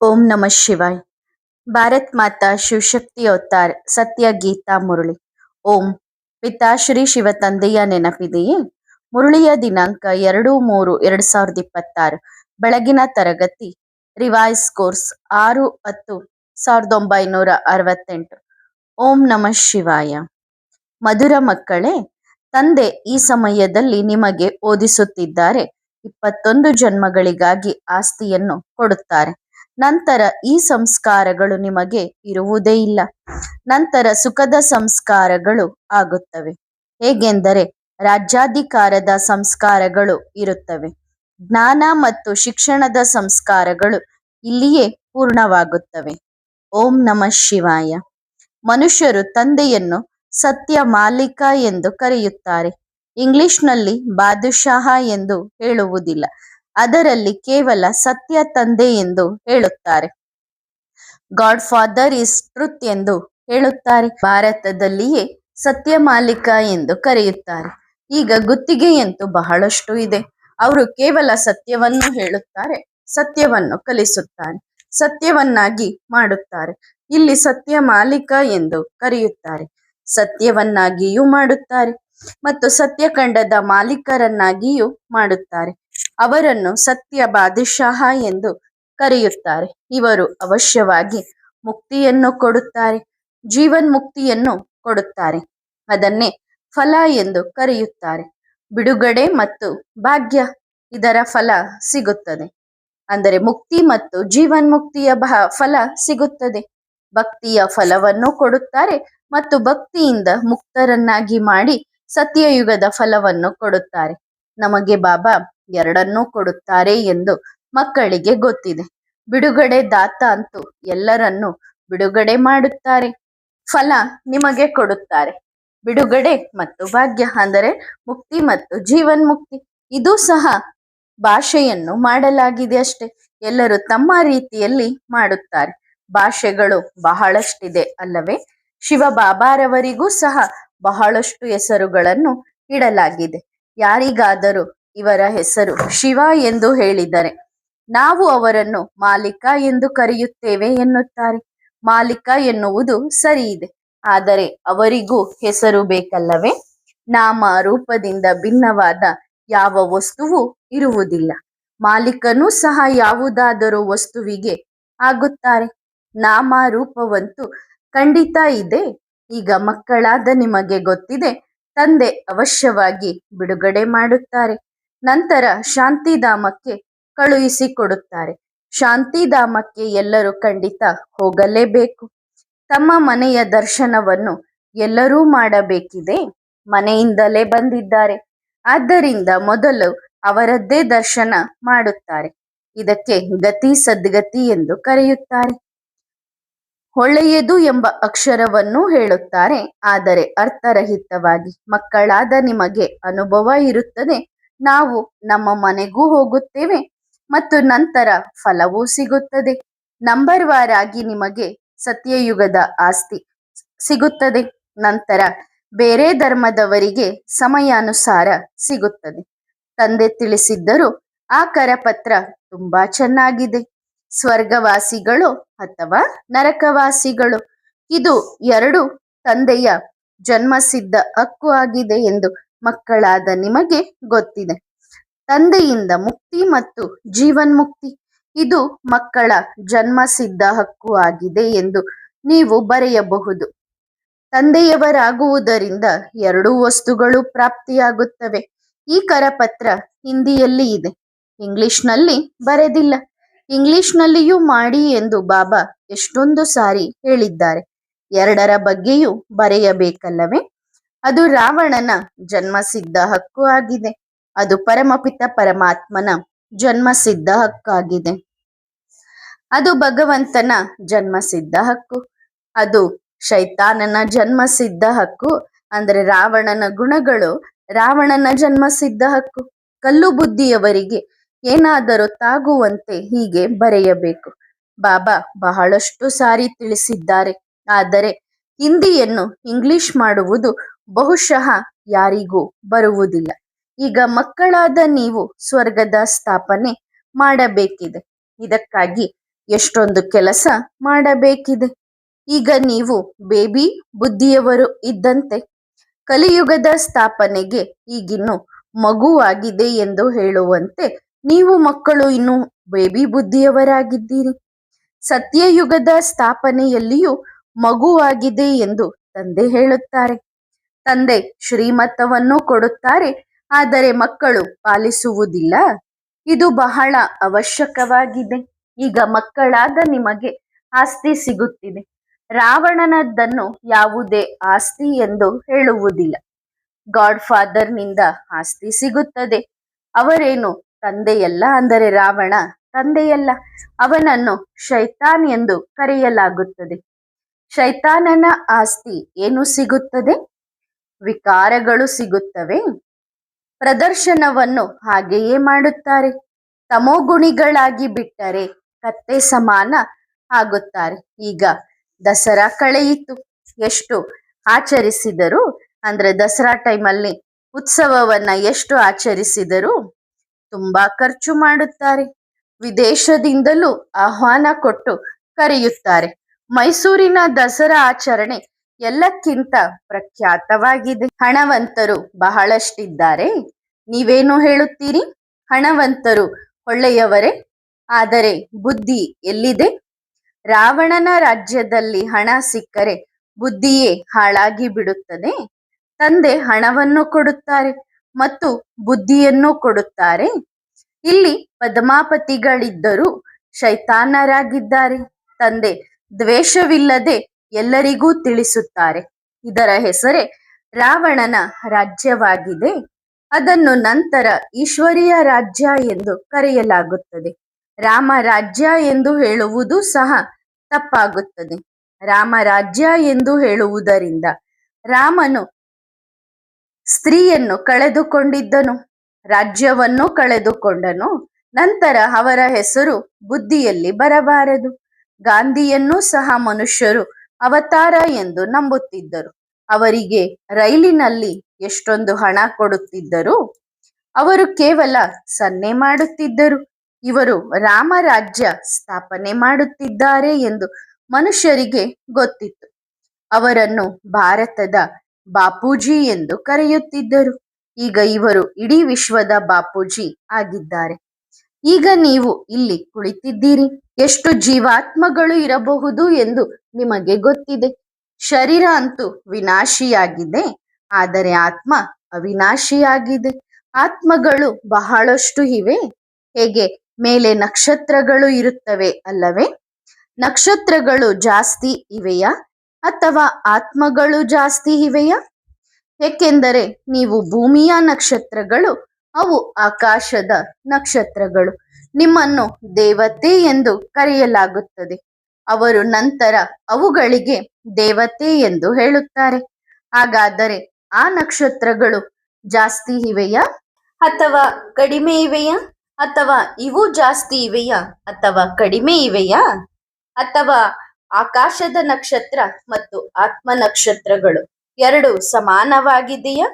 ओम नमः शिवाय। भारत माता ಶಿವಶಕ್ತಿ ಅವತಾರ್ ಸತ್ಯ ಗೀತಾ ಮುರಳಿ. ಓಂ ಪಿತಾಶ್ರೀ ಶಿವ ತಂದೆಯ ನೆನಪಿದೆಯೇ? ಮುರಳಿಯ ದಿನಾಂಕ 2-3-2026. ಬೆಳಗಿನ ತರಗತಿ ರಿವೈಸ್ ಕೋರ್ಸ್ 6-10-1968. ಓಂ ನಮಃ ಶಿವಾಯ. ಮಧುರ ಮಕ್ಕಳೇ, ತಂದೆ ಈ ಸಮಯದಲ್ಲಿ ನಿಮಗೆ ಓದಿಸುತ್ತಿದ್ದಾರೆ. 21 ಜನ್ಮಗಳಿಗಾಗಿ ಆಸ್ತಿಯನ್ನು ಕೊಡುತ್ತಾರೆ. ನಂತರ ಈ ಸಂಸ್ಕಾರಗಳು ನಿಮಗೆ ಇರುವುದೇ ಇಲ್ಲ. ನಂತರ ಸುಖದ ಸಂಸ್ಕಾರಗಳು ಆಗುತ್ತವೆ. ಹೇಗೆಂದರೆ ರಾಜ್ಯಾಧಿಕಾರದ ಸಂಸ್ಕಾರಗಳು ಇರುತ್ತವೆ. ಜ್ಞಾನ ಮತ್ತು ಶಿಕ್ಷಣದ ಸಂಸ್ಕಾರಗಳು ಇಲ್ಲಿಯೇ ಪೂರ್ಣವಾಗುತ್ತವೆ. ಓಂ ನಮಃ ಶಿವಾಯ. ಮನುಷ್ಯರು ತಂದೆಯನ್ನು ಸತ್ಯ ಮಾಲೀಕ ಎಂದು ಕರೆಯುತ್ತಾರೆ. ಇಂಗ್ಲಿಷ್ನಲ್ಲಿ ಬಾದುಷಾಹ ಎಂದು ಹೇಳುವುದಿಲ್ಲ. ಅದರಲ್ಲಿ ಕೇವಲ ಸತ್ಯ ತಂದೆ ಎಂದು ಹೇಳುತ್ತಾರೆ. ಗಾಡ್ ಫಾದರ್ ಇಸ್ ಟ್ರುತ್ ಎಂದು ಹೇಳುತ್ತಾರೆ. ಭಾರತದಲ್ಲಿಯೇ ಸತ್ಯ ಮಾಲೀಕ ಎಂದು ಕರೆಯುತ್ತಾರೆ. ಈಗ ಗುತ್ತಿಗೆಯಂತೂ ಬಹಳಷ್ಟು ಇದೆ. ಅವರು ಕೇವಲ ಸತ್ಯವನ್ನು ಹೇಳುತ್ತಾರೆ, ಸತ್ಯವನ್ನು ಕಲಿಸುತ್ತಾರೆ, ಸತ್ಯವನ್ನಾಗಿ ಮಾಡುತ್ತಾರೆ. ಇಲ್ಲಿ ಸತ್ಯ ಮಾಲೀಕ ಎಂದು ಕರೆಯುತ್ತಾರೆ. ಸತ್ಯವನ್ನಾಗಿಯೂ ಮಾಡುತ್ತಾರೆ ಮತ್ತು ಸತ್ಯಖಂಡದ ಮಾಲೀಕರನ್ನಾಗಿಯೂ ಮಾಡುತ್ತಾರೆ. ಅವರನ್ನು ಸತ್ಯ ಬಾದಶಾಹ ಎಂದು ಕರೆಯುತ್ತಾರೆ. ಇವರು ಅವಶ್ಯವಾಗಿ ಮುಕ್ತಿಯನ್ನು ಕೊಡುತ್ತಾರೆ, ಜೀವನ್ ಮುಕ್ತಿಯನ್ನು ಕೊಡುತ್ತಾರೆ. ಅದನ್ನೇ ಫಲ ಎಂದು ಕರೆಯುತ್ತಾರೆ. ಬಿಡುಗಡೆ ಮತ್ತು ಭಾಗ್ಯ, ಇದರ ಫಲ ಸಿಗುತ್ತದೆ. ಅಂದರೆ ಮುಕ್ತಿ ಮತ್ತು ಜೀವನ್ ಮುಕ್ತಿಯ ಫಲ ಸಿಗುತ್ತದೆ. ಭಕ್ತಿಯ ಫಲವನ್ನು ಕೊಡುತ್ತಾರೆ ಮತ್ತು ಭಕ್ತಿಯಿಂದ ಮುಕ್ತರನ್ನಾಗಿ ಮಾಡಿ ಸತ್ಯಯುಗದ ಫಲವನ್ನು ಕೊಡುತ್ತಾರೆ. ನಮಗೆ ಬಾಬಾ ಎರಡನ್ನೂ ಕೊಡುತ್ತಾರೆ ಎಂದು ಮಕ್ಕಳಿಗೆ ಗೊತ್ತಿದೆ. ಬಿಡುಗಡೆ ದಾತ ಅಂತೂ ಎಲ್ಲರನ್ನೂ ಬಿಡುಗಡೆ ಮಾಡುತ್ತಾರೆ, ಫಲ ನಿಮಗೆ ಕೊಡುತ್ತಾರೆ. ಬಿಡುಗಡೆ ಮತ್ತು ಭಾಗ್ಯ ಅಂದರೆ ಮುಕ್ತಿ ಮತ್ತು ಜೀವನ್ ಮುಕ್ತಿ. ಇದು ಸಹ ಭಾಷೆಯನ್ನು ಮಾಡಲಾಗಿದೆ ಅಷ್ಟೇ. ಎಲ್ಲರೂ ತಮ್ಮ ರೀತಿಯಲ್ಲಿ ಮಾಡುತ್ತಾರೆ. ಭಾಷೆಗಳು ಬಹಳಷ್ಟಿದೆ ಅಲ್ಲವೇ? ಶಿವ ಬಾಬಾರವರಿಗೂ ಸಹ ಬಹಳಷ್ಟು ಹೆಸರುಗಳನ್ನು ಇಡಲಾಗಿದೆ. ಯಾರಿಗಾದರೂ ಇವರ ಹೆಸರು ಶಿವ ಎಂದು ಹೇಳಿದರೆ ನಾವು ಅವರನ್ನು ಮಾಲೀಕ ಎಂದು ಕರೆಯುತ್ತೇವೆ ಎನ್ನುತ್ತಾರೆ. ಮಾಲೀಕ ಎನ್ನುವುದು ಸರಿ ಇದೆ, ಆದರೆ ಅವರಿಗೂ ಹೆಸರು ಬೇಕಲ್ಲವೇ? ನಾಮ ರೂಪದಿಂದ ಭಿನ್ನವಾದ ಯಾವ ವಸ್ತುವು ಇರುವುದಿಲ್ಲ. ಮಾಲೀಕನೂ ಸಹ ಯಾವುದಾದರೂ ವಸ್ತುವಿಗೆ ಆಗುತ್ತಾರೆ. ನಾಮ ರೂಪವಂತೂ ಖಂಡಿತ ಇದೆ. ಈಗ ಮಕ್ಕಳಾದ ನಿಮಗೆ ಗೊತ್ತಿದೆ, ತಂದೆ ಅವಶ್ಯವಾಗಿ ಬಿಡುಗಡೆ ಮಾಡುತ್ತಾರೆ. ನಂತರ ಶಾಂತಿಧಾಮಕ್ಕೆ ಕಳುಹಿಸಿಕೊಡುತ್ತಾರೆ. ಶಾಂತಿಧಾಮಕ್ಕೆ ಎಲ್ಲರೂ ಖಂಡಿತ ಹೋಗಲೇಬೇಕು. ತಮ್ಮ ಮನೆಯ ದರ್ಶನವನ್ನು ಎಲ್ಲರೂ ಮಾಡಬೇಕಿದೆ. ಮನೆಯಿಂದಲೇ ಬಂದಿದ್ದಾರೆ, ಆದ್ದರಿಂದ ಮೊದಲು ಅವರದ್ದೇ ದರ್ಶನ ಮಾಡುತ್ತಾರೆ. ಇದಕ್ಕೆ ಗತಿ ಸದ್ಗತಿ ಎಂದು ಕರೆಯುತ್ತಾರೆ. ಒಳ್ಳೆಯದು ಎಂಬ ಅಕ್ಷರವನ್ನು ಹೇಳುತ್ತಾರೆ, ಆದರೆ ಅರ್ಥರಹಿತವಾಗಿ. ಮಕ್ಕಳಾದ ನಿಮಗೆ ಅನುಭವ ಇರುತ್ತದೆ, ನಾವು ನಮ್ಮ ಮನೆಗೂ ಹೋಗುತ್ತೇವೆ ಮತ್ತು ನಂತರ ಫಲವೂ ಸಿಗುತ್ತದೆ. ನಂಬರ್ ವಾರ್ ಆಗಿ ನಿಮಗೆ ಸತ್ಯಯುಗದ ಆಸ್ತಿ ಸಿಗುತ್ತದೆ. ನಂತರ ಬೇರೆ ಧರ್ಮದವರಿಗೆ ಸಮಯಾನುಸಾರ ಸಿಗುತ್ತದೆ. ತಂದೆ ತಿಳಿಸಿದ್ದರು, ಆ ಕರಪತ್ರ ತುಂಬಾ ಚೆನ್ನಾಗಿದೆ. ಸ್ವರ್ಗವಾಸಿಗಳು ಅಥವಾ ನರಕವಾಸಿಗಳು, ಇದು ಎರಡು ತಂದೆಯ ಜನ್ಮಸಿದ್ಧ ಹಕ್ಕು ಆಗಿದೆ ಎಂದು ಮಕ್ಕಳಾದ ನಿಮಗೆ ಗೊತ್ತಿದೆ. ತಂದೆಯಿಂದ ಮುಕ್ತಿ ಮತ್ತು ಜೀವನ್ ಮುಕ್ತಿ, ಇದು ಮಕ್ಕಳ ಜನ್ಮಸಿದ್ಧ ಹಕ್ಕು ಆಗಿದೆ ಎಂದು ನೀವು ಬರೆಯಬಹುದು. ತಂದೆಯವರಾಗುವುದರಿಂದ ಎರಡೂ ವಸ್ತುಗಳು ಪ್ರಾಪ್ತಿಯಾಗುತ್ತವೆ. ಈ ಕರಪತ್ರ ಹಿಂದಿಯಲ್ಲಿ ಇದೆ, ಇಂಗ್ಲಿಷ್ನಲ್ಲಿ ಬರೆದಿಲ್ಲ. ಇಂಗ್ಲಿಷ್ನಲ್ಲಿಯೂ ಮಾಡಿ ಎಂದು ಬಾಬಾ ಎಷ್ಟೊಂದು ಸಾರಿ ಹೇಳಿದ್ದಾರೆ. ಎರಡರ ಬಗ್ಗೆಯೂ ಬರೆಯಬೇಕಲ್ಲವೇ? ಅದು ರಾವಣನ ಜನ್ಮಸಿದ್ಧ ಹಕ್ಕು ಆಗಿದೆ. ಅದು ಪರಮಪಿತ ಪರಮಾತ್ಮನ ಜನ್ಮಸಿದ್ಧ ಹಕ್ಕಾಗಿದೆ. ಅದು ಭಗವಂತನ ಜನ್ಮಸಿದ್ಧ ಹಕ್ಕು. ಅದು ಶೈತಾನನ ಜನ್ಮಸಿದ್ಧ ಹಕ್ಕು. ಅಂದರೆ ರಾವಣನ ಗುಣಗಳು ರಾವಣನ ಜನ್ಮಸಿದ್ಧ ಹಕ್ಕು. ಕಲ್ಲು ಬುದ್ಧಿಯವರಿಗೆ ಏನಾದರೂ ತಾಗುವಂತೆ ಹೀಗೆ ಬರೆಯಬೇಕು. ಬಾಬಾ ಬಹಳಷ್ಟು ಸಾರಿ ತಿಳಿಸಿದ್ದಾರೆ, ಆದರೆ ಹಿಂದಿಯನ್ನು ಇಂಗ್ಲಿಷ್ ಮಾಡುವುದು ಬಹುಶಃ ಯಾರಿಗೂ ಬರುವುದಿಲ್ಲ. ಈಗ ಮಕ್ಕಳಾದ ನೀವು ಸ್ವರ್ಗದ ಸ್ಥಾಪನೆ ಮಾಡಬೇಕಿದೆ. ಇದಕ್ಕಾಗಿ ಎಷ್ಟೊಂದು ಕೆಲಸ ಮಾಡಬೇಕಿದೆ. ಈಗ ನೀವು ಬೇಬಿ ಬುದ್ಧಿಯವರು ಇದ್ದಂತೆ ಕಲಿಯುಗದ ಸ್ಥಾಪನೆಗೆ ಈಗಿನ್ನು ಮಗುವಾಗಿದೆ ಎಂದು ಹೇಳುವಂತೆ ನೀವು ಮಕ್ಕಳು ಇನ್ನು ಬೇಬಿ ಬುದ್ಧಿಯವರಾಗಿದ್ದೀರಿ. ಸತ್ಯಯುಗದ ಸ್ಥಾಪನೆಯಲ್ಲಿಯೂ ಮಗುವಾಗಿದೆ ಎಂದು ತಂದೆ ಹೇಳುತ್ತಾರೆ. ತಂದೆ ಶ್ರೀಮತವನ್ನು ಕೊಡುತ್ತಾರೆ, ಆದರೆ ಮಕ್ಕಳು ಪಾಲಿಸುವುದಿಲ್ಲ. ಇದು ಬಹಳ ಅವಶ್ಯಕವಾಗಿದೆ. ಈಗ ಮಕ್ಕಳಾದ ನಿಮಗೆ ಆಸ್ತಿ ಸಿಗುತ್ತಿದೆ. ರಾವಣನದ್ದನ್ನು ಯಾವುದೇ ಆಸ್ತಿ ಎಂದು ಹೇಳುವುದಿಲ್ಲ. ಗಾಡ್ ಫಾದರ್ನಿಂದ ಆಸ್ತಿ ಸಿಗುತ್ತದೆ. ಅವರೇನು ತಂದೆಯಲ್ಲ, ಅಂದರೆ ರಾವಣ ತಂದೆಯಲ್ಲ. ಅವನನ್ನು ಶೈತಾನ್ ಎಂದು ಕರೆಯಲಾಗುತ್ತದೆ. ಶೈತಾನನ ಆಸ್ತಿ ಏನು ಸಿಗುತ್ತದೆ? ವಿಕಾರಗಳು ಸಿಗುತ್ತವೆ. ಪ್ರದರ್ಶನವನ್ನು ಹಾಗೆಯೇ ಮಾಡುತ್ತಾರೆ. ತಮೋಗುಣಿಗಳಾಗಿ ಬಿಟ್ಟರೆ ಕತ್ತೆ ಸಮಾನ ಆಗುತ್ತಾರೆ. ಈಗ ದಸರಾ ಕಳೆಯಿತು, ಎಷ್ಟು ಆಚರಿಸಿದರು, ಅಂದ್ರೆ ದಸರಾ ಟೈಮಲ್ಲಿ ಉತ್ಸವವನ್ನ ಎಷ್ಟು ಆಚರಿಸಿದರು, ತುಂಬಾ ಖರ್ಚು ಮಾಡುತ್ತಾರೆ. ವಿದೇಶದಿಂದಲೂ ಆಹ್ವಾನ ಕೊಟ್ಟು ಕರೆಯುತ್ತಾರೆ. ಮೈಸೂರಿನ ದಸರಾ ಆಚರಣೆ ಎಲ್ಲಕ್ಕಿಂತ ಪ್ರಖ್ಯಾತವಾಗಿದೆ. ಹಣವಂತರು ಬಹಳಷ್ಟಿದ್ದಾರೆ. ನೀವೇನು ಹೇಳುತ್ತೀರಿ? ಹಣವಂತರು ಒಳ್ಳೆಯವರೇ, ಆದರೆ ಬುದ್ಧಿ ಎಲ್ಲಿದೆ? ರಾವಣನ ರಾಜ್ಯದಲ್ಲಿ ಹಣ ಸಿಕ್ಕರೆ ಬುದ್ಧಿಯೇ ಹಾಳಾಗಿ ಬಿಡುತ್ತದೆ. ತಂದೆ ಹಣವನ್ನು ಕೊಡುತ್ತಾರೆ ಮತ್ತು ಬುದ್ಧಿಯನ್ನು ಕೊಡುತ್ತಾರೆ. ಇಲ್ಲಿ ಪದ್ಮಾಪತಿಗಳಿದ್ದರೂ ಶೈತಾನರಾಗಿದ್ದಾರೆ. ತಂದೆ ದ್ವೇಷವಿಲ್ಲದೆ ಎಲ್ಲರಿಗೂ ತಿಳಿಸುತ್ತಾರೆ. ಇದರ ಹೆಸರೇ ರಾವಣನ ರಾಜ್ಯವಾಗಿದೆ. ಅದನ್ನು ನಂತರ ಈಶ್ವರೀಯ ರಾಜ್ಯ ಎಂದು ಕರೆಯಲಾಗುತ್ತದೆ. ರಾಮ ರಾಜ್ಯ ಎಂದು ಹೇಳುವುದು ಸಹ ತಪ್ಪಾಗುತ್ತದೆ. ರಾಮ ರಾಜ್ಯ ಎಂದು ಹೇಳುವುದರಿಂದ ರಾಮನು ಸ್ತ್ರೀಯನ್ನು ಕಳೆದುಕೊಂಡಿದ್ದನು, ರಾಜ್ಯವನ್ನು ಕಳೆದುಕೊಂಡನು. ನಂತರ ಅವರ ಹೆಸರು ಬುದ್ಧಿಯಲ್ಲಿ ಬರಬಾರದು. ಗಾಂಧಿಯನ್ನು ಸಹ ಮನುಷ್ಯರು ಅವತಾರ ಎಂದು ನಂಬುತ್ತಿದ್ದರು. ಅವರಿಗೆ ರೈಲಿನಲ್ಲಿ ಎಷ್ಟೊಂದು ಹಣ ಕೊಡುತ್ತಿದ್ದರು. ಅವರು ಕೇವಲ ಸನ್ನೆ ಮಾಡುತ್ತಿದ್ದರು. ಇವರು ರಾಮರಾಜ್ಯ ಸ್ಥಾಪನೆ ಮಾಡುತ್ತಿದ್ದಾರೆ ಎಂದು ಮನುಷ್ಯರಿಗೆ ಗೊತ್ತಿತ್ತು. ಅವರನ್ನು ಭಾರತದ ಬಾಪೂಜಿ ಎಂದು ಕರೆಯುತ್ತಿದ್ದರು. ಈಗ ಇವರು ಇಡೀ ವಿಶ್ವದ ಬಾಪೂಜಿ ಆಗಿದ್ದಾರೆ. ಈಗ ನೀವು ಇಲ್ಲಿ ಕುಳಿತಿದ್ದೀರಿ. ಎಷ್ಟು ಜೀವಾತ್ಮಗಳು ಇರಬಹುದು ಎಂದು ನಿಮಗೆ ಗೊತ್ತಿದೆ. ಶರೀರ ಅಂತೂ ವಿನಾಶಿಯಾಗಿದೆ, ಆದರೆ ಆತ್ಮ ಅವಿನಾಶಿಯಾಗಿದೆ. ಆತ್ಮಗಳು ಬಹಳಷ್ಟು ಇವೆ. ಹೇಗೆ ಮೇಲೆ ನಕ್ಷತ್ರಗಳು ಇರುತ್ತವೆ ಅಲ್ಲವೇ? ನಕ್ಷತ್ರಗಳು ಜಾಸ್ತಿ ಇವೆಯಾ ಅಥವಾ ಆತ್ಮಗಳು ಜಾಸ್ತಿ ಇವೆಯಾ? ಏಕೆಂದರೆ ನೀವು ಭೂಮಿಯ ನಕ್ಷತ್ರಗಳು, ಅವು ಆಕಾಶದ ನಕ್ಷತ್ರಗಳು. ನಿಮ್ಮನ್ನು ದೇವತೆ ಎಂದು ಕರೆಯಲಾಗುತ್ತದೆ. ಅವರು ನಂತರ ಅವುಗಳಿಗೆ ದೇವತೆ ಎಂದು ಹೇಳುತ್ತಾರೆ. ಹಾಗಾದರೆ ಆ ನಕ್ಷತ್ರಗಳು ಜಾಸ್ತಿ ಇವೆಯಾ ಅಥವಾ ಕಡಿಮೆ ಇವೆಯಾ? ಅಥವಾ ಇವು ಜಾಸ್ತಿ ಇವೆಯಾ ಅಥವಾ ಕಡಿಮೆ ಇವೆಯಾ? ಅಥವಾ ಆಕಾಶದ ನಕ್ಷತ್ರ ಮತ್ತು ಆತ್ಮ ನಕ್ಷತ್ರಗಳು ಎರಡು ಸಮಾನವಾಗಿದೆಯಾ?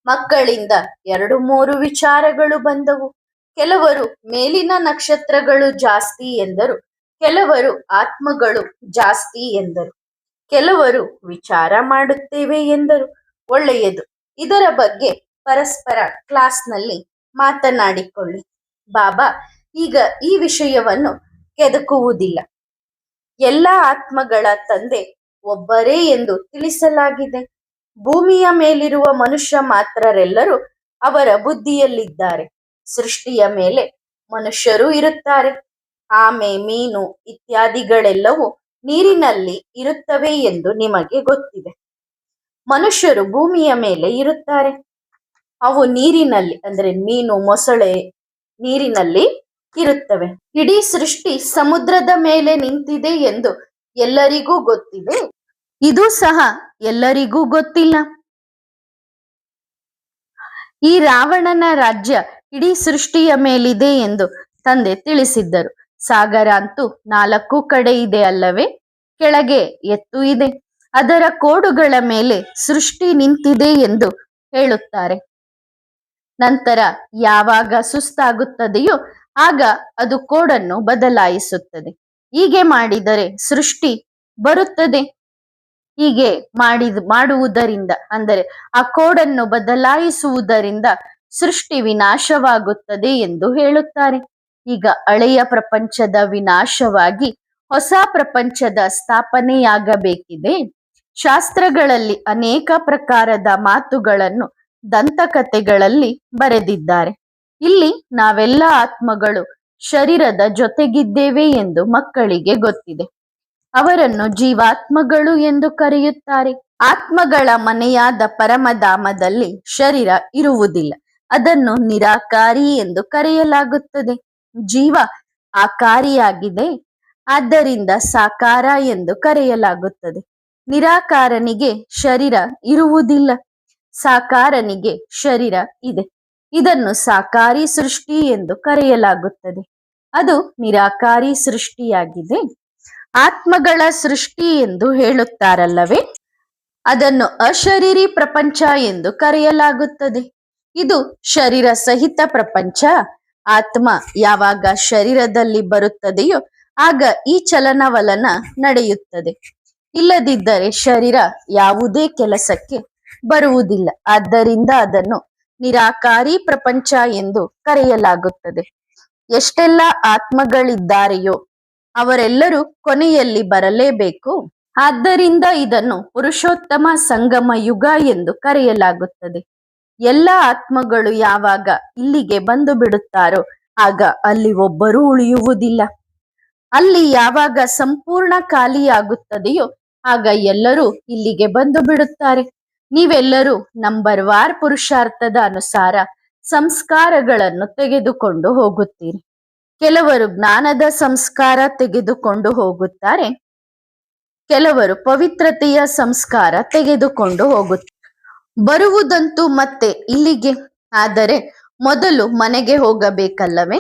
ಮಕ್ಕಳಿಂದ 2-3 ವಿಚಾರಗಳು ಬಂದವು. ಕೆಲವರು ಮೇಲಿನ ನಕ್ಷತ್ರಗಳು ಜಾಸ್ತಿ ಎಂದರು, ಕೆಲವರು ಆತ್ಮಗಳು ಜಾಸ್ತಿ ಎಂದರು, ಕೆಲವರು ವಿಚಾರ ಮಾಡುತ್ತೇವೆ ಎಂದರು. ಒಳ್ಳೆಯದು. ಇದರ ಬಗ್ಗೆ ಪರಸ್ಪರ ಕ್ಲಾಸ್ನಲ್ಲಿ ಮಾತನಾಡಿಕೊಳ್ಳಿ. ಬಾಬಾ ಈಗ ಈ ವಿಷಯವನ್ನು ಕೆದಕುವುದಿಲ್ಲ. ಎಲ್ಲ ಆತ್ಮಗಳ ತಂದೆ ಒಬ್ಬರೇ ಎಂದು ತಿಳಿಸಲಾಗಿದೆ. ಭೂಮಿಯ ಮೇಲಿರುವ ಮನುಷ್ಯ ಮಾತ್ರರೆಲ್ಲರೂ ಅವರ ಬುದ್ಧಿಯಲ್ಲಿದ್ದಾರೆ. ಸೃಷ್ಟಿಯ ಮೇಲೆ ಮನುಷ್ಯರು ಇರುತ್ತಾರೆ. ಆಮೆ, ಮೀನು ಇತ್ಯಾದಿಗಳೆಲ್ಲವೂ ನೀರಿನಲ್ಲಿ ಇರುತ್ತವೆ ಎಂದು ನಿಮಗೆ ಗೊತ್ತಿದೆ. ಮನುಷ್ಯರು ಭೂಮಿಯ ಮೇಲೆ ಇರುತ್ತಾರೆ. ಅವು ನೀರಿನಲ್ಲಿ, ಅಂದರೆ ಮೀನು, ಮೊಸಳೆ ನೀರಿನಲ್ಲಿ ಇರುತ್ತವೆ. ಇಡೀ ಸೃಷ್ಟಿ ಸಮುದ್ರದ ಮೇಲೆ ನಿಂತಿದೆ ಎಂದು ಎಲ್ಲರಿಗೂ ಗೊತ್ತಿದೆ. ಇದು ಸಹ ಎಲ್ಲರಿಗೂ ಗೊತ್ತಿಲ್ಲ. ಈ ರಾವಣನ ರಾಜ್ಯ ಇಡೀ ಸೃಷ್ಟಿಯ ಮೇಲಿದೆ ಎಂದು ತಂದೆ ತಿಳಿಸಿದ್ದರು. ಸಾಗರ ಅಂತೂ 4 ಕಡೆ ಇದೆ ಅಲ್ಲವೇ? ಕೆಳಗೆ ಎತ್ತು ಇದೆ. ಅದರ ಕೋಡುಗಳ ಮೇಲೆ ಸೃಷ್ಟಿ ನಿಂತಿದೆ ಎಂದು ಹೇಳುತ್ತಾರೆ. ನಂತರ ಯಾವಾಗ ಸುಸ್ತಾಗುತ್ತದೆಯೋ ಆಗ ಅದು ಕೋಡನ್ನು ಬದಲಾಯಿಸುತ್ತದೆ. ಹೀಗೆ ಮಾಡಿದರೆ ಸೃಷ್ಟಿ ಬರುತ್ತದೆ. ಹೀಗೆ ಮಾಡುವುದರಿಂದ ಅಂದರೆ ಆ ಕೋಡನ್ನು ಬದಲಾಯಿಸುವುದರಿಂದ ಸೃಷ್ಟಿ ವಿನಾಶವಾಗುತ್ತದೆ ಎಂದು ಹೇಳುತ್ತಾರೆ. ಈಗ ಹಳೆಯ ಪ್ರಪಂಚದ ವಿನಾಶವಾಗಿ ಹೊಸ ಪ್ರಪಂಚದ ಸ್ಥಾಪನೆಯಾಗಬೇಕಿದೆ. ಶಾಸ್ತ್ರಗಳಲ್ಲಿ ಅನೇಕ ಪ್ರಕಾರದ ಮಾತುಗಳನ್ನು ದಂತಕಥೆಗಳಲ್ಲಿ ಬರೆದಿದ್ದಾರೆ. ಇಲ್ಲಿ ನಾವೆಲ್ಲ ಆತ್ಮಗಳು ಶರೀರದ ಜೊತೆಗಿದ್ದೇವೆ ಎಂದು ಮಕ್ಕಳಿಗೆ ಗೊತ್ತಿದೆ. ಅವರನ್ನು ಜೀವಾತ್ಮಗಳು ಎಂದು ಕರೆಯುತ್ತಾರೆ. ಆತ್ಮಗಳ ಮನೆಯಾದ ಪರಮಧಾಮದಲ್ಲಿ ಶರೀರ ಇರುವುದಿಲ್ಲ. ಅದನ್ನು ನಿರಾಕಾರಿ ಎಂದು ಕರೆಯಲಾಗುತ್ತದೆ. ಜೀವ ಆಕಾರಿಯಾಗಿದೆ, ಆದ್ದರಿಂದ ಸಾಕಾರ ಎಂದು ಕರೆಯಲಾಗುತ್ತದೆ. ನಿರಾಕಾರನಿಗೆ ಶರೀರ ಇರುವುದಿಲ್ಲ, ಸಾಕಾರನಿಗೆ ಶರೀರ ಇದೆ. ಇದನ್ನು ಸಾಕಾರಿ ಸೃಷ್ಟಿ ಎಂದು ಕರೆಯಲಾಗುತ್ತದೆ. ಅದು ನಿರಾಕಾರಿ ಸೃಷ್ಟಿಯಾಗಿದೆ. ಆತ್ಮಗಳ ಸೃಷ್ಟಿ ಎಂದು ಹೇಳುತ್ತಾರಲ್ಲವೇ, ಅದನ್ನು ಅಶರೀರಿ ಪ್ರಪಂಚ ಎಂದು ಕರೆಯಲಾಗುತ್ತದೆ. ಇದು ಶರೀರ ಸಹಿತ ಪ್ರಪಂಚ. ಆತ್ಮ ಯಾವಾಗ ಶರೀರದಲ್ಲಿ ಬರುತ್ತದೆಯೋ ಆಗ ಈ ಚಲನವಲನ ನಡೆಯುತ್ತದೆ. ಇಲ್ಲದಿದ್ದರೆ ಶರೀರ ಯಾವುದೇ ಕೆಲಸಕ್ಕೆ ಬರುವುದಿಲ್ಲ. ಆದ್ದರಿಂದ ಅದನ್ನು ನಿರಾಕಾರಿ ಪ್ರಪಂಚ ಎಂದು ಕರೆಯಲಾಗುತ್ತದೆ. ಎಷ್ಟೆಲ್ಲ ಆತ್ಮಗಳಿದ್ದಾರೆಯೋ ಅವರೆಲ್ಲರೂ ಕೊನೆಯಲ್ಲಿ ಬರಲೇಬೇಕು. ಆದ್ದರಿಂದ ಇದನ್ನು ಪುರುಷೋತ್ತಮ ಸಂಗಮ ಯುಗ ಎಂದು ಕರೆಯಲಾಗುತ್ತದೆ. ಎಲ್ಲ ಆತ್ಮಗಳು ಯಾವಾಗ ಇಲ್ಲಿಗೆ ಬಂದು ಬಿಡುತ್ತಾರೋ ಆಗ ಅಲ್ಲಿ ಒಬ್ಬರೂ ಉಳಿಯುವುದಿಲ್ಲ. ಅಲ್ಲಿ ಯಾವಾಗ ಸಂಪೂರ್ಣ ಖಾಲಿಯಾಗುತ್ತದೆಯೋ ಆಗ ಎಲ್ಲರೂ ಇಲ್ಲಿಗೆ ಬಂದು ಬಿಡುತ್ತಾರೆ. ನೀವೆಲ್ಲರೂ ನಂಬರ್ ವಾರ್ ಪುರುಷಾರ್ಥದ ಅನುಸಾರ ಸಂಸ್ಕಾರಗಳನ್ನು ತೆಗೆದುಕೊಂಡು ಹೋಗುತ್ತೀರಿ. ಕೆಲವರು ಜ್ಞಾನದ ಸಂಸ್ಕಾರ ತೆಗೆದುಕೊಂಡು ಹೋಗುತ್ತಾರೆ, ಕೆಲವರು ಪವಿತ್ರತೆಯ ಸಂಸ್ಕಾರ ತೆಗೆದುಕೊಂಡು ಹೋಗುತ್ತಾರೆ. ಬರುವುದಂತೂ ಮತ್ತೆ ಇಲ್ಲಿಗೆ, ಆದರೆ ಮೊದಲು ಮನೆಗೆ ಹೋಗಬೇಕಲ್ಲವೇ?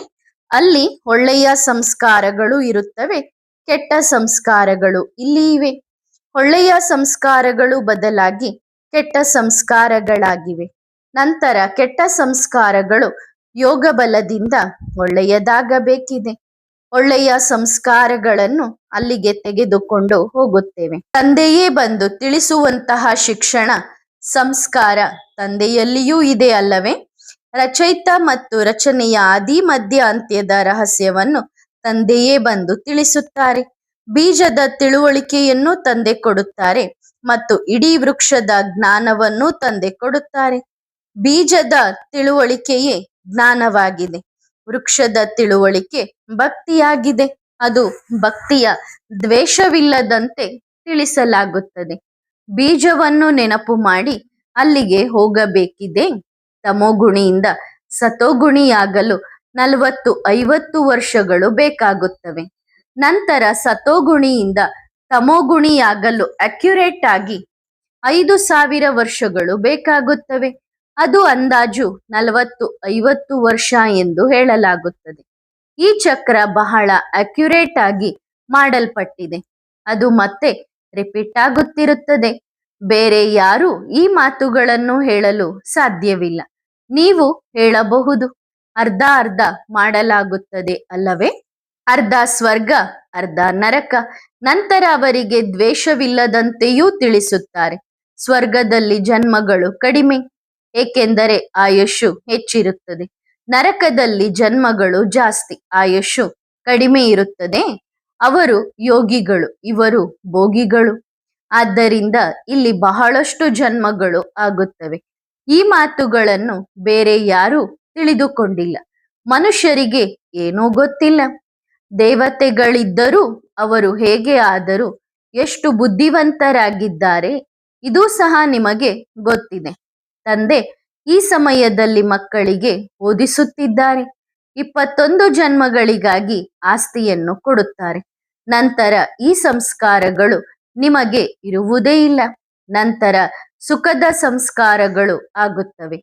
ಅಲ್ಲಿ ಒಳ್ಳೆಯ ಸಂಸ್ಕಾರಗಳು ಇರುತ್ತವೆ, ಕೆಟ್ಟ ಸಂಸ್ಕಾರಗಳು ಇಲ್ಲಿ ಇವೆ. ಒಳ್ಳೆಯ ಸಂಸ್ಕಾರಗಳು ಬದಲಾಗಿ ಕೆಟ್ಟ ಸಂಸ್ಕಾರಗಳಾಗಿವೆ. ನಂತರ ಕೆಟ್ಟ ಸಂಸ್ಕಾರಗಳು ಯೋಗ ಬಲದಿಂದ ಒಳ್ಳೆಯದಾಗಬೇಕಿದೆ. ಒಳ್ಳೆಯ ಸಂಸ್ಕಾರಗಳನ್ನು ಅಲ್ಲಿಗೆ ತೆಗೆದುಕೊಂಡು ಹೋಗುತ್ತೇವೆ. ತಂದೆಯೇ ಬಂದು ತಿಳಿಸುವಂತಹ ಶಿಕ್ಷಣ ಸಂಸ್ಕಾರ ತಂದೆಯಲ್ಲಿಯೂ ಇದೆ ಅಲ್ಲವೇ? ರಚಯಿತ ಮತ್ತು ರಚನೆಯ ಆದಿ ಮಧ್ಯ ಅಂತ್ಯದ ರಹಸ್ಯವನ್ನು ತಂದೆಯೇ ಬಂದು ತಿಳಿಸುತ್ತಾರೆ. ಬೀಜದ ತಿಳುವಳಿಕೆಯನ್ನು ತಂದೆ ಕೊಡುತ್ತಾರೆ ಮತ್ತು ಇಡೀ ವೃಕ್ಷದ ಜ್ಞಾನವನ್ನು ತಂದೆ ಕೊಡುತ್ತಾರೆ. ಬೀಜದ ತಿಳುವಳಿಕೆಯೇ ಜ್ಞಾನವಾಗಿದೆ. ವೃಕ್ಷದ ತಿಳುವಳಿಕೆ ಭಕ್ತಿಯಾಗಿದೆ. ಅದು ಭಕ್ತಿಯ ದ್ವೇಷವಿಲ್ಲದಂತೆ ತಿಳಿಸಲಾಗುತ್ತದೆ. ಬೀಜವನ್ನು ನೆನಪು ಮಾಡಿ ಅಲ್ಲಿಗೆ ಹೋಗಬೇಕಿದೆ. ತಮೋಗುಣಿಯಿಂದ ಸತೋಗುಣಿಯಾಗಲು 40-50 ವರ್ಷಗಳು ಬೇಕಾಗುತ್ತವೆ. ನಂತರ ಸತೋಗುಣಿಯಿಂದ ತಮೋಗುಣಿಯಾಗಲು ಅಕ್ಯುರೇಟ್ ಆಗಿ 5000 ವರ್ಷಗಳು ಬೇಕಾಗುತ್ತವೆ. ಅದು ಅಂದಾಜು 40-50 ವರ್ಷ ಎಂದು ಹೇಳಲಾಗುತ್ತದೆ. ಈ ಚಕ್ರ ಬಹಳ ಅಕ್ಯುರೇಟ್ ಆಗಿ ಮಾಡಲ್ಪಟ್ಟಿದೆ. ಅದು ಮತ್ತೆ ರಿಪೀಟ್ ಆಗುತ್ತಿರುತ್ತದೆ. ಬೇರೆ ಯಾರೂ ಈ ಮಾತುಗಳನ್ನು ಹೇಳಲು ಸಾಧ್ಯವಿಲ್ಲ. ನೀವು ಹೇಳಬಹುದು, ಅರ್ಧ ಅರ್ಧ ಮಾಡಲಾಗುತ್ತದೆ ಅಲ್ಲವೇ? ಅರ್ಧ ಸ್ವರ್ಗ, ಅರ್ಧ ನರಕ. ನಂತರ ಅವರಿಗೆ ದ್ವೇಷವಿಲ್ಲದಂತೆಯೂ ತಿಳಿಸುತ್ತಾರೆ. ಸ್ವರ್ಗದಲ್ಲಿ ಜನ್ಮಗಳು ಕಡಿಮೆ, ಏಕೆಂದರೆ ಆಯುಷು ಹೆಚ್ಚಿರುತ್ತದೆ. ನರಕದಲ್ಲಿ ಜನ್ಮಗಳು ಜಾಸ್ತಿ, ಆಯುಷು ಕಡಿಮೆ ಇರುತ್ತದೆ. ಅವರು ಯೋಗಿಗಳು, ಇವರು ಭೋಗಿಗಳು. ಆದ್ದರಿಂದ ಇಲ್ಲಿ ಬಹಳಷ್ಟು ಜನ್ಮಗಳು ಆಗುತ್ತವೆ. ಈ ಮಾತುಗಳನ್ನು ಬೇರೆ ಯಾರೂ ತಿಳಿದುಕೊಂಡಿಲ್ಲ. ಮನುಷ್ಯರಿಗೆ ಏನೂ ಗೊತ್ತಿಲ್ಲ. ದೇವತೆಗಳಿದ್ದರೂ ಅವರು ಹೇಗೆ ಆದರೂ ಎಷ್ಟು ಬುದ್ಧಿವಂತರಾಗಿದ್ದಾರೆ ಇದೂ ಸಹ ನಿಮಗೆ ಗೊತ್ತಿದೆ. ತಂದೆ ಈ ಸಮಯದಲ್ಲಿ ಮಕ್ಕಳಿಗೆ ಓದಿಸುತ್ತಿದ್ದಾರೆ. 21 ಜನ್ಮಗಳಿಗಾಗಿ ಆಸ್ತಿಯನ್ನು ಕೊಡುತ್ತಾರೆ. ನಂತರ ಈ ಸಂಸ್ಕಾರಗಳು ನಿಮಗೆ ಇರುವುದೇ ಇಲ್ಲ. ನಂತರ ಸುಖದ ಸಂಸ್ಕಾರಗಳು ಆಗುತ್ತವೆ.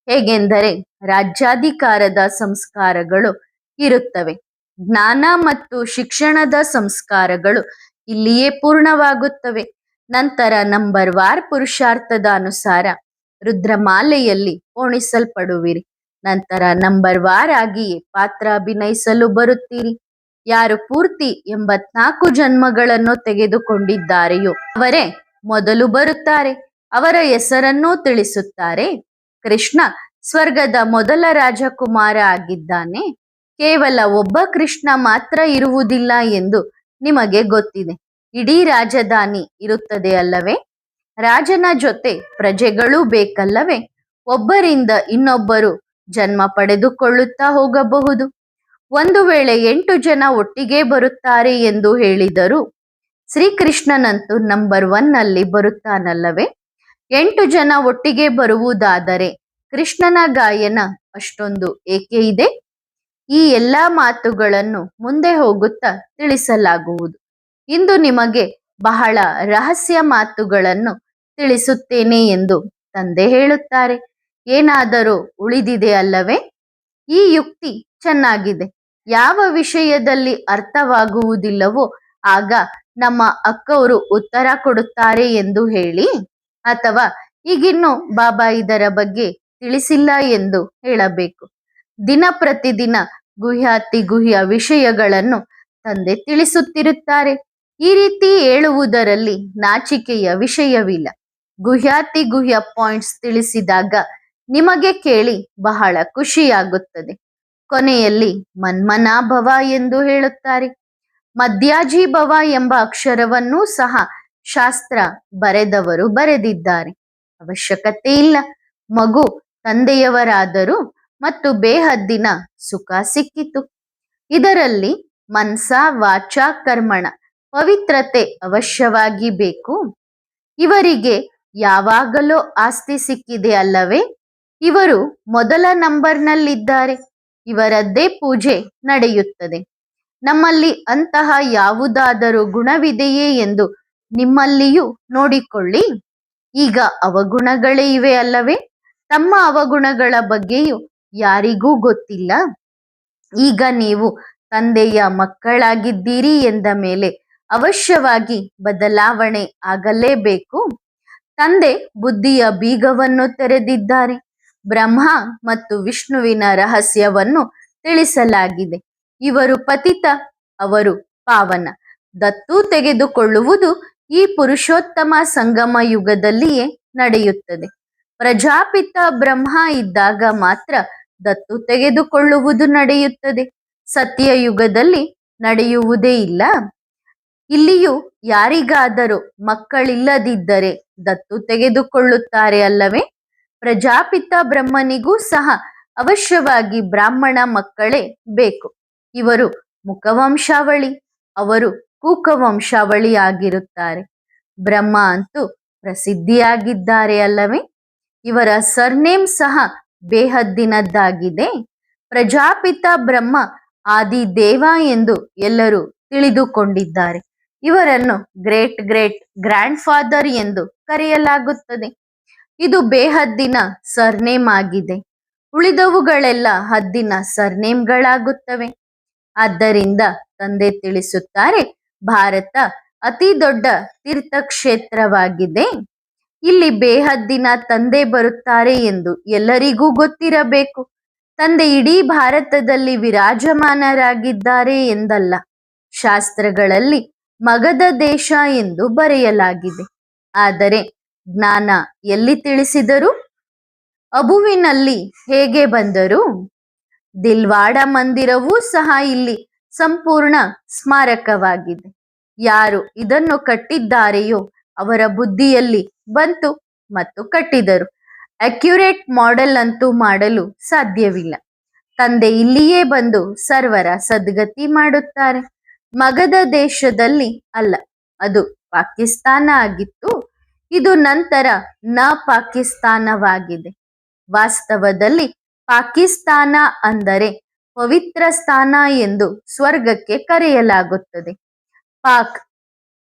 ಹೇಗೆಂದರೆ ರಾಜ್ಯಾಧಿಕಾರದ ಸಂಸ್ಕಾರಗಳು ಇರುತ್ತವೆ. ಜ್ಞಾನ ಮತ್ತು ಶಿಕ್ಷಣದ ಸಂಸ್ಕಾರಗಳು ಇಲ್ಲಿಯೇ ಪೂರ್ಣವಾಗುತ್ತವೆ. ನಂತರ ನಂಬರ್ ವಾರ್ ಪುರುಷಾರ್ಥದ ಅನುಸಾರ ರುದ್ರಮಾಲೆಯಲ್ಲಿ ಪೋಣಿಸಲ್ಪಡುವಿರಿ. ನಂತರ ನಂಬರ್ ವಾರ್ ಆಗಿ ಪಾತ್ರ ಅಭಿನಯಿಸಲು ಬರುತ್ತೀರಿ. ಯಾರು ಪೂರ್ತಿ 84 ಜನ್ಮಗಳನ್ನು ತೆಗೆದುಕೊಂಡಿದ್ದಾರೆಯೋ ಅವರೇ ಮೊದಲು ಬರುತ್ತಾರೆ. ಅವರ ಹೆಸರನ್ನೂ ತಿಳಿಸುತ್ತಾರೆ. ಕೃಷ್ಣ ಸ್ವರ್ಗದ ಮೊದಲ ರಾಜಕುಮಾರ ಆಗಿದ್ದಾನೆ. ಕೇವಲ ಒಬ್ಬ ಕೃಷ್ಣ ಮಾತ್ರ ಇರುವುದಿಲ್ಲ ಎಂದು ನಿಮಗೆ ಗೊತ್ತಿದೆ. ಇಡೀ ರಾಜಧಾನಿ ಇರುತ್ತದೆ ಅಲ್ಲವೇ? ರಾಜನ ಜೊತೆ ಪ್ರಜೆಗಳೂ ಬೇಕಲ್ಲವೇ? ಒಬ್ಬರಿಂದ ಇನ್ನೊಬ್ಬರು ಜನ್ಮ ಪಡೆದುಕೊಳ್ಳುತ್ತಾ ಹೋಗಬಹುದು. ಒಂದು ವೇಳೆ 8 ಜನ ಒಟ್ಟಿಗೆ ಬರುತ್ತಾರೆ ಎಂದು ಹೇಳಿದರು. ಶ್ರೀಕೃಷ್ಣನಂತೂ ನಂಬರ್ 1 ನಲ್ಲಿ ಬರುತ್ತಾನಲ್ಲವೇ? 8 ಜನ ಒಟ್ಟಿಗೆ ಬರುವುದಾದರೆ ಕೃಷ್ಣನ ಗಾಯನ ಅಷ್ಟೊಂದು ಏಕೆ ಇದೆ? ಈ ಎಲ್ಲಾ ಮಾತುಗಳನ್ನು ಮುಂದೆ ಹೋಗುತ್ತಾ ತಿಳಿಸಲಾಗುವುದು. ಇಂದು ನಿಮಗೆ ಬಹಳ ರಹಸ್ಯ ಮಾತುಗಳನ್ನು ತಿಳಿಸುತ್ತೇನೆ ಎಂದು ತಂದೆ ಹೇಳುತ್ತಾರೆ. ಏನಾದರೂ ಉಳಿದಿದೆ ಅಲ್ಲವೇ? ಈ ಯುಕ್ತಿ ಚೆನ್ನಾಗಿದೆ. ಯಾವ ವಿಷಯದಲ್ಲಿ ಅರ್ಥವಾಗುವುದಿಲ್ಲವೋ ಆಗ ನಮ್ಮ ಅಕ್ಕವರು ಉತ್ತರ ಕೊಡುತ್ತಾರೆ ಎಂದು ಹೇಳಿ, ಅಥವಾ ಈಗಿನ್ನು ಬಾಬಾ ಇದರ ಬಗ್ಗೆ ತಿಳಿಸಿಲ್ಲ ಎಂದು ಹೇಳಬೇಕು. ದಿನ ಪ್ರತಿದಿನ ಗುಹ್ಯಾತಿ ಗುಹ್ಯ ವಿಷಯಗಳನ್ನು ತಂದೆ ತಿಳಿಸುತ್ತಿರುತ್ತಾರೆ. ಈ ರೀತಿ ಹೇಳುವುದರಲ್ಲಿ ನಾಚಿಕೆಯ ವಿಷಯವಿಲ್ಲ. ಗುಹ್ಯಾತಿ ಗುಹ್ಯ ಪಾಯಿಂಟ್ಸ್ ತಿಳಿಸಿದಾಗ ನಿಮಗೆ ಕೇಳಿ ಬಹಳ ಖುಷಿಯಾಗುತ್ತದೆ. ಕೊನೆಯಲ್ಲಿ ಮನ್ಮನಾಭವ ಎಂದು ಹೇಳುತ್ತಾರೆ. ಮಧ್ಯಾಜೀಭವ ಎಂಬ ಅಕ್ಷರವನ್ನೂ ಸಹ ಶಾಸ್ತ್ರ ಬರೆದವರು ಬರೆದಿದ್ದಾರೆ. ಅವಶ್ಯಕತೆ ಇಲ್ಲ. ಮಗು ತಂದೆಯವರಾದರು ಮತ್ತು ಬೇಹದ್ದಿನ ಸುಖ ಸಿಕ್ಕಿತು. ಇದರಲ್ಲಿ ಮನ್ಸ ವಾಚ ಕರ್ಮಣ ಪವಿತ್ರತೆ ಅವಶ್ಯವಾಗಿ ಬೇಕು. ಇವರಿಗೆ ಯಾವಾಗಲೋ ಆಸ್ತಿ ಸಿಕ್ಕಿದೆ ಅಲ್ಲವೇ? ಇವರು ಮೊದಲ ನಂಬರ್ನಲ್ಲಿದ್ದಾರೆ. ಇವರದ್ದೇ ಪೂಜೆ ನಡೆಯುತ್ತದೆ. ನಮ್ಮಲ್ಲಿ ಅಂತಹ ಯಾವುದಾದರೂ ಗುಣವಿದೆಯೇ ಎಂದು ನಿಮ್ಮಲ್ಲಿಯೂ ನೋಡಿಕೊಳ್ಳಿ. ಈಗ ಅವಗುಣಗಳೇ ಇವೆ ಅಲ್ಲವೇ? ತಮ್ಮ ಅವಗುಣಗಳ ಬಗ್ಗೆಯೂ ಯಾರಿಗೂ ಗೊತ್ತಿಲ್ಲ. ಈಗ ನೀವು ತಂದೆಯ ಮಕ್ಕಳಾಗಿದ್ದೀರಿ ಎಂದ ಮೇಲೆ ಅವಶ್ಯವಾಗಿ ಬದಲಾವಣೆ ಆಗಲೇಬೇಕು. ತಂದೆ ಬುದ್ಧಿಯ ಬೀಗವನ್ನು ತೆರೆದಿದ್ದಾರೆ. ಬ್ರಹ್ಮ ಮತ್ತು ವಿಷ್ಣುವಿನ ರಹಸ್ಯವನ್ನು ತಿಳಿಸಲಾಗಿದೆ. ಇವರು ಪತಿತ, ಅವರು ಪಾವನ. ದತ್ತು ತೆಗೆದುಕೊಳ್ಳುವುದು ಈ ಪುರುಷೋತ್ತಮ ಸಂಗಮ ಯುಗದಲ್ಲಿಯೇ ನಡೆಯುತ್ತದೆ. ಪ್ರಜಾಪಿತ ಬ್ರಹ್ಮ ಇದ್ದಾಗ ಮಾತ್ರ ದತ್ತು ತೆಗೆದುಕೊಳ್ಳುವುದು ನಡೆಯುತ್ತದೆ. ಸತ್ಯಯುಗದಲ್ಲಿ ನಡೆಯುವುದೇ ಇಲ್ಲ. ಇಲ್ಲಿಯೂ ಯಾರಿಗಾದರೂ ಮಕ್ಕಳಿಲ್ಲದಿದ್ದರೆ ದತ್ತು ತೆಗೆದುಕೊಳ್ಳುತ್ತಾರೆ ಅಲ್ಲವೇ? ಪ್ರಜಾಪಿತ ಬ್ರಹ್ಮನಿಗೂ ಸಹ ಅವಶ್ಯವಾಗಿ ಬ್ರಾಹ್ಮಣ ಮಕ್ಕಳೇ ಬೇಕು. ಇವರು ಮುಖವಂಶಾವಳಿ, ಅವರು ಕೂಕವಂಶಾವಳಿ ಆಗಿರುತ್ತಾರೆ. ಬ್ರಹ್ಮ ಅಂತೂ ಪ್ರಸಿದ್ಧಿಯಾಗಿದ್ದಾರೆ ಅಲ್ಲವೇ? ಇವರ ಸರ್ನೇಮ್ ಸಹ ಬೇಹದ್ದಿನದ್ದಾಗಿದೆ. ಪ್ರಜಾಪಿತ ಬ್ರಹ್ಮ ಆದಿ ದೇವ ಎಂದು ಎಲ್ಲರೂ ತಿಳಿದುಕೊಂಡಿದ್ದಾರೆ. ಇವರನ್ನು ಗ್ರೇಟ್ ಗ್ರೇಟ್ ಗ್ರ್ಯಾಂಡ್ ಫಾದರ್ ಎಂದು ಕರೆಯಲಾಗುತ್ತದೆ. ಇದು ಬೇಹದ್ದಿನ ಸರ್ನೇಮ್ ಆಗಿದೆ. ಉಳಿದವುಗಳೆಲ್ಲ ಹದ್ದಿನ ಸರ್ನೇಮ್ಗಳಾಗುತ್ತವೆ. ಆದ್ದರಿಂದ ತಂದೆ ತಿಳಿಸುತ್ತಾರೆ, ಭಾರತ ಅತಿ ದೊಡ್ಡ ತೀರ್ಥಕ್ಷೇತ್ರವಾಗಿದೆ. ಇಲ್ಲಿ ಬೇಹದ್ದಿನ ತಂದೆ ಬರುತ್ತಾರೆ ಎಂದು ಎಲ್ಲರಿಗೂ ಗೊತ್ತಿರಬೇಕು. ತಂದೆ ಇಡೀ ಭಾರತದಲ್ಲಿ ವಿರಾಜಮಾನರಾಗಿದ್ದಾರೆ ಎಂದಲ್ಲ. ಶಾಸ್ತ್ರಗಳಲ್ಲಿ ಮಗಧ ದೇಶ ಎಂದು ಬರೆಯಲಾಗಿದೆ. ಆದರೆ ಜ್ಞಾನ ಎಲ್ಲಿ ತಿಳಿಸಿದರು? ಅಬುವಿನಲ್ಲಿ ಹೇಗೆ ಬಂದರು? ದಿಲ್ವಾಡ ಮಂದಿರವೂ ಸಹ ಇಲ್ಲಿ ಸಂಪೂರ್ಣ ಸ್ಮಾರಕವಾಗಿದೆ. ಯಾರು ಇದನ್ನು ಕಟ್ಟಿದ್ದಾರೆಯೋ ಅವರ ಬುದ್ಧಿಯಲ್ಲಿ ಬಂತು ಮತ್ತು ಕಟ್ಟಿದರು. ಅಕ್ಯುರೇಟ್ ಮಾಡೆಲ್ ಅಂತೂ ಮಾಡಲು ಸಾಧ್ಯವಿಲ್ಲ. ತಂದೆ ಇಲ್ಲಿಯೇ ಬಂದು ಸರ್ವರ ಸದ್ಗತಿ ಮಾಡುತ್ತಾರೆ. ಮಗಧ ದೇಶದಲ್ಲಿ ಅಲ್ಲ, ಅದು ಪಾಕಿಸ್ತಾನ ಆಗಿತ್ತು. ಇದು ನಂತರ ನ ಪಾಕಿಸ್ತಾನವಾಗಿದೆ. ವಾಸ್ತವದಲ್ಲಿ ಪಾಕಿಸ್ತಾನ ಅಂದರೆ ಪವಿತ್ರ ಸ್ಥಾನ ಎಂದು ಸ್ವರ್ಗಕ್ಕೆ ಕರೆಯಲಾಗುತ್ತದೆ. ಪಾಕ್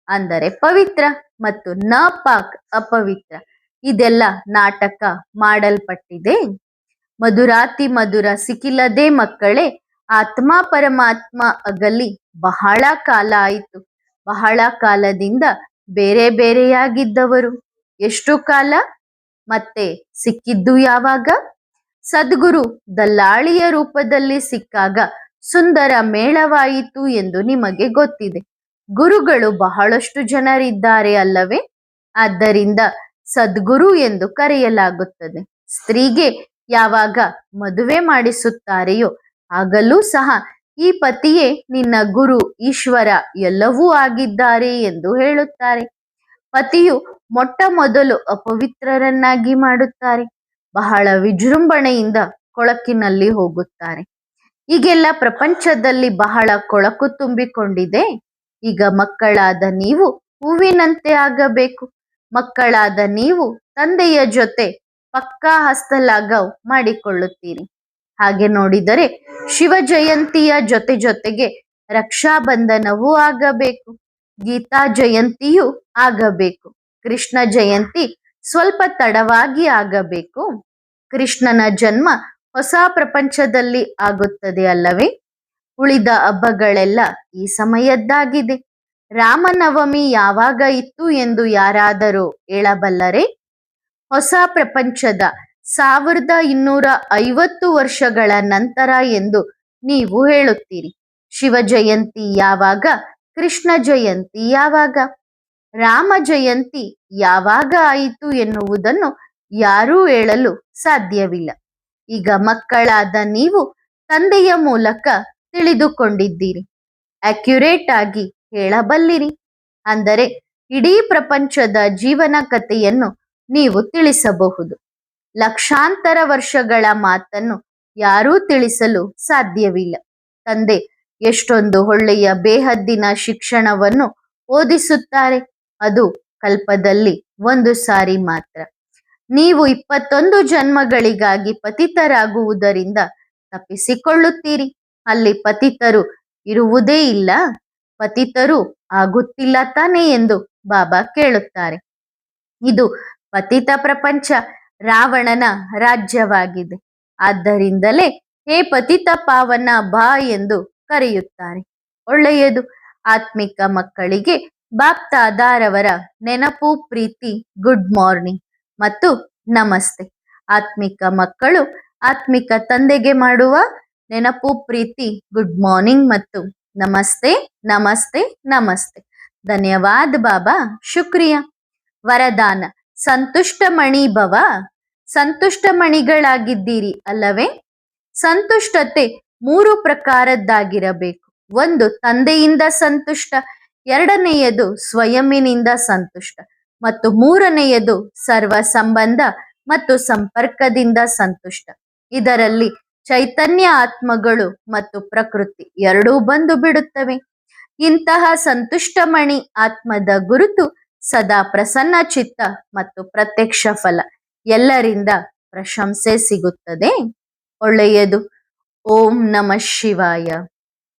ಅಂದರೆ ಪವಿತ್ರ ಮತ್ತು ನ ಪಾಕ್ ಅಪವಿತ್ರ. ಇದೆಲ್ಲ ನಾಟಕ ಮಾಡಲ್ಪಟ್ಟಿದೆ. ಮಧುರಾತಿ ಮಧುರ ಸಿಕ್ಕಿಲ್ಲದೆ ಮಕ್ಕಳೇ, ಆತ್ಮ ಪರಮಾತ್ಮ ಅಗಲಿ ಬಹಳ ಕಾಲ ಆಯಿತು. ಬಹಳ ಕಾಲದಿಂದ ಬೇರೆ ಬೇರೆಯಾಗಿದ್ದವರು. ಎಷ್ಟು ಕಾಲ? ಮತ್ತೆ ಸಿಕ್ಕಿದ್ದು ಯಾವಾಗ? ಸದ್ಗುರು ದಲ್ಲಾಳಿಯ ರೂಪದಲ್ಲಿ ಸಿಕ್ಕಾಗ ಸುಂದರ ಮೇಳವಾಯಿತು ಎಂದು ನಿಮಗೆ ಗೊತ್ತಿದೆ. ಗುರುಗಳು ಬಹಳಷ್ಟು ಜನರಿದ್ದಾರೆ ಅಲ್ಲವೇ? ಆದ್ದರಿಂದ ಸದ್ಗುರು ಎಂದು ಕರೆಯಲಾಗುತ್ತದೆ. ಸ್ತ್ರೀಗೆ ಯಾವಾಗ ಮದುವೆ ಮಾಡಿಸುತ್ತಾರೆಯೋ ಆಗಲೂ ಸಹ ಈ ಪತಿಯೇ ನಿನ್ನ ಗುರು, ಈಶ್ವರ, ಎಲ್ಲವೂ ಆಗಿದ್ದಾರೆ ಎಂದು ಹೇಳುತ್ತಾರೆ. ಪತಿಯು ಮೊಟ್ಟ ಮೊದಲು ಅಪವಿತ್ರರನ್ನಾಗಿ ಮಾಡುತ್ತಾರೆ. ಬಹಳ ವಿಜೃಂಭಣೆಯಿಂದ ಕೊಳಕಿನಲ್ಲಿ ಹೋಗುತ್ತಾರೆ. ಈಗೆಲ್ಲ ಪ್ರಪಂಚದಲ್ಲಿ ಬಹಳ ಕೊಳಕು ತುಂಬಿಕೊಂಡಿದೆ. ಈಗ ಮಕ್ಕಳಾದ ನೀವು ಹೂವಿನಂತೆ ಆಗಬೇಕು. ಮಕ್ಕಳಾದ ನೀವು ತಂದೆಯ ಜೊತೆ ಪಕ್ಕಾ ಹಸ್ತಲಾಘವ್ ಮಾಡಿಕೊಳ್ಳುತ್ತೀರಿ. ಹಾಗೆ ನೋಡಿದರೆ ಶಿವ ಜಯಂತಿಯ ಜೊತೆ ಜೊತೆಗೆ ರಕ್ಷಾಬಂಧನವೂ ಆಗಬೇಕು. ಗೀತಾ ಜಯಂತಿಯೂ ಆಗಬೇಕು. ಕೃಷ್ಣ ಜಯಂತಿ ಸ್ವಲ್ಪ ತಡವಾಗಿ ಆಗಬೇಕು. ಕೃಷ್ಣನ ಜನ್ಮ ಹೊಸ ಪ್ರಪಂಚದಲ್ಲಿ ಆಗುತ್ತದೆ ಅಲ್ಲವೇ? ಉಳಿದ ಹಬ್ಬಗಳೆಲ್ಲ ಈ ಸಮಯದ್ದಾಗಿದೆ. ರಾಮನವಮಿ ಯಾವಾಗ ಇತ್ತು ಎಂದು ಯಾರಾದರೂ ಹೇಳಬಲ್ಲರೇ? ಹೊಸ ಪ್ರಪಂಚದ 1250 ವರ್ಷಗಳ ನಂತರ ಎಂದು ನೀವು ಹೇಳುತ್ತೀರಿ. ಶಿವ ಜಯಂತಿ ಯಾವಾಗ? ಕೃಷ್ಣ ಜಯಂತಿ ಯಾವಾಗ? ರಾಮ ಜಯಂತಿ ಯಾವಾಗ ಆಯಿತು ಎನ್ನುವುದನ್ನು ಯಾರೂ ಹೇಳಲು ಸಾಧ್ಯವಿಲ್ಲ. ಈಗ ಮಕ್ಕಳಾದ ನೀವು ತಂದೆಯ ಮೂಲಕ ತಿಳಿದುಕೊಂಡಿದ್ದೀರಿ. ಅಕ್ಯುರೇಟ್ ಆಗಿ ಹೇಳಬಲ್ಲಿರಿ. ಅಂದರೆ ಇಡೀ ಪ್ರಪಂಚದ ಜೀವನ ಕಥೆಯನ್ನು ನೀವು ತಿಳಿಸಬಹುದು. ಲಕ್ಷಾಂತರ ವರ್ಷಗಳ ಮಾತನ್ನು ಯಾರೂ ತಿಳಿಸಲು ಸಾಧ್ಯವಿಲ್ಲ. ತಂದೆ ಎಷ್ಟೊಂದು ಒಳ್ಳೆಯ ಬೇಹದ್ದಿನ ಶಿಕ್ಷಣವನ್ನು ಓದಿಸುತ್ತಾರೆ. ಅದು ಕಲ್ಪದಲ್ಲಿ ಒಂದು ಸಾರಿ ಮಾತ್ರ. ನೀವು 21 ಜನ್ಮಗಳಿಗಾಗಿ ಪತಿತರಾಗುವುದರಿಂದ ತಪ್ಪಿಸಿಕೊಳ್ಳುತ್ತೀರಿ. ಅಲ್ಲಿ ಪತಿತರು ಇರುವುದೇ ಇಲ್ಲ. ಪತಿತರು ಆಗುತ್ತಿಲ್ಲ ತಾನೇ ಎಂದು ಬಾಬಾ ಕೇಳುತ್ತಾರೆ. ಇದು ಪತಿತ ಪ್ರಪಂಚ, ರಾವಣನ ರಾಜ್ಯವಾಗಿದೆ. ಆದ್ದರಿಂದಲೇ ಹೇ ಪತಿತ ಪಾವನ ಬಾ ಎಂದು ಕರೆಯುತ್ತಾರೆ. ಒಳ್ಳೆಯದು. ಆತ್ಮಿಕ ಮಕ್ಕಳಿಗೆ ಬಾಪ್ತಾದಾರವರ ನೆನಪು, ಪ್ರೀತಿ, ಗುಡ್ ಮಾರ್ನಿಂಗ್ ಮತ್ತು ನಮಸ್ತೆ. ಆತ್ಮಿಕ ಮಕ್ಕಳು ಆತ್ಮಿಕ ತಂದೆಗೆ ಮಾಡುವ ನೆನಪು, ಪ್ರೀತಿ, ಗುಡ್ ಮಾರ್ನಿಂಗ್ ಮತ್ತು ನಮಸ್ತೆ ನಮಸ್ತೆ ನಮಸ್ತೆ. ಧನ್ಯವಾದ ಬಾಬಾ, ಶುಕ್ರಿಯಾ. ವರದಾನ: ಸಂತುಷ್ಟ ಮಣಿ ಭವ. ಸಂತುಷ್ಟ ಮಣಿಗಳಾಗಿದ್ದೀರಿ ಅಲ್ಲವೇ? ಸಂತುಷ್ಟತೆ 3 ಪ್ರಕಾರದ್ದಾಗಿರಬೇಕು. 1, ತಂದೆಯಿಂದ ಸಂತುಷ್ಟ. 2ನೆಯದು ಸ್ವಯಂನಿಂದ ಸಂತುಷ್ಟ ಮತ್ತು 3ನೆಯದು ಸರ್ವ ಸಂಬಂಧ ಮತ್ತು ಸಂಪರ್ಕದಿಂದ ಸಂತುಷ್ಟ. ಇದರಲ್ಲಿ ಚೈತನ್ಯ ಆತ್ಮಗಳು ಮತ್ತು ಪ್ರಕೃತಿ ಎರಡೂ ಬಂದು ಬಿಡುತ್ತವೆ. ಇಂತಹ ಸಂತುಷ್ಟಮಣಿ ಆತ್ಮದ ಗುರುತು ಸದಾ ಪ್ರಸನ್ನ ಚಿತ್ತ ಮತ್ತು ಪ್ರತ್ಯಕ್ಷ ಫಲ. ಎಲ್ಲರಿಂದ ಪ್ರಶಂಸೆ ಸಿಗುತ್ತದೆ. ಒಳ್ಳೆಯದು. ಓಂ ನಮಃ ಶಿವಾಯ.